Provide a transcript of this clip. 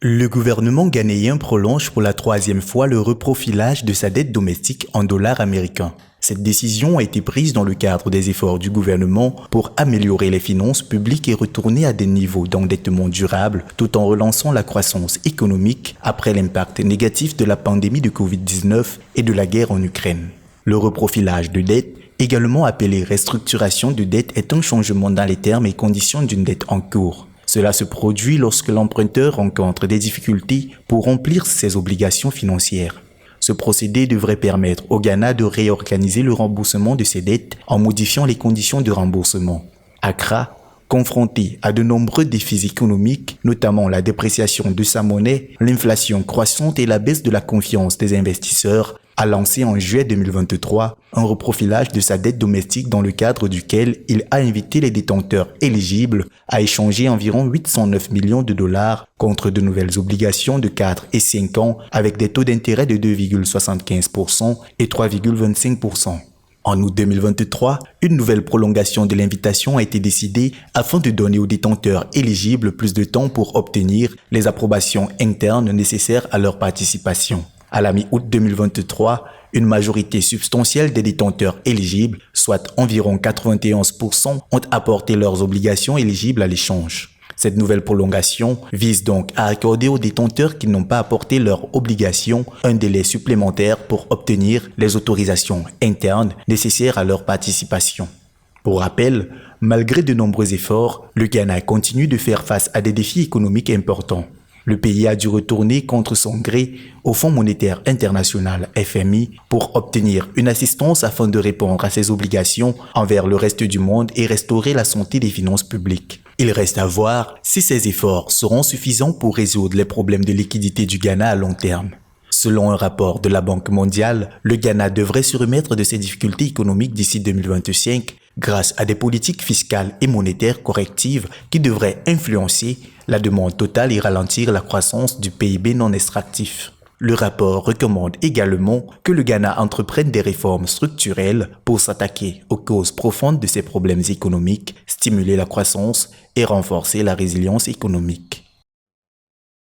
Le gouvernement ghanéen prolonge pour la troisième fois le reprofilage de sa dette domestique en dollars américains. Cette décision a été prise dans le cadre des efforts du gouvernement pour améliorer les finances publiques et retourner à des niveaux d'endettement durable tout en relançant la croissance économique après l'impact négatif de la pandémie de Covid-19 et de la guerre en Ukraine. Le reprofilage de dette, également appelé restructuration de dette, est un changement dans les termes et conditions d'une dette en cours. Cela se produit lorsque l'emprunteur rencontre des difficultés pour remplir ses obligations financières. Ce procédé devrait permettre au Ghana de réorganiser le remboursement de ses dettes en modifiant les conditions de remboursement. Accra, confronté à de nombreux défis économiques, notamment la dépréciation de sa monnaie, l'inflation croissante et la baisse de la confiance des investisseurs, a lancé en juillet 2023 un reprofilage de sa dette domestique dans le cadre duquel il a invité les détenteurs éligibles à échanger environ 809 millions de dollars contre de nouvelles obligations de 4 et 5 ans avec des taux d'intérêt de 2,75% et 3,25%. En août 2023, une nouvelle prolongation de l'invitation a été décidée afin de donner aux détenteurs éligibles plus de temps pour obtenir les approbations internes nécessaires à leur participation. À la mi-août 2023, une majorité substantielle des détenteurs éligibles, soit environ 91%, ont apporté leurs obligations éligibles à l'échange. Cette nouvelle prolongation vise donc à accorder aux détenteurs qui n'ont pas apporté leurs obligations un délai supplémentaire pour obtenir les autorisations internes nécessaires à leur participation. Pour rappel, malgré de nombreux efforts, le Ghana continue de faire face à des défis économiques importants. Le pays a dû retourner contre son gré au Fonds monétaire international FMI pour obtenir une assistance afin de répondre à ses obligations envers le reste du monde et restaurer la santé des finances publiques. Il reste à voir si ces efforts seront suffisants pour résoudre les problèmes de liquidité du Ghana à long terme. Selon un rapport de la Banque mondiale, le Ghana devrait se remettre de ses difficultés économiques d'ici 2025 grâce à des politiques fiscales et monétaires correctives qui devraient influencer la demande totale et ralentir la croissance du PIB non extractif. Le rapport recommande également que le Ghana entreprenne des réformes structurelles pour s'attaquer aux causes profondes de ses problèmes économiques, stimuler la croissance et renforcer la résilience économique.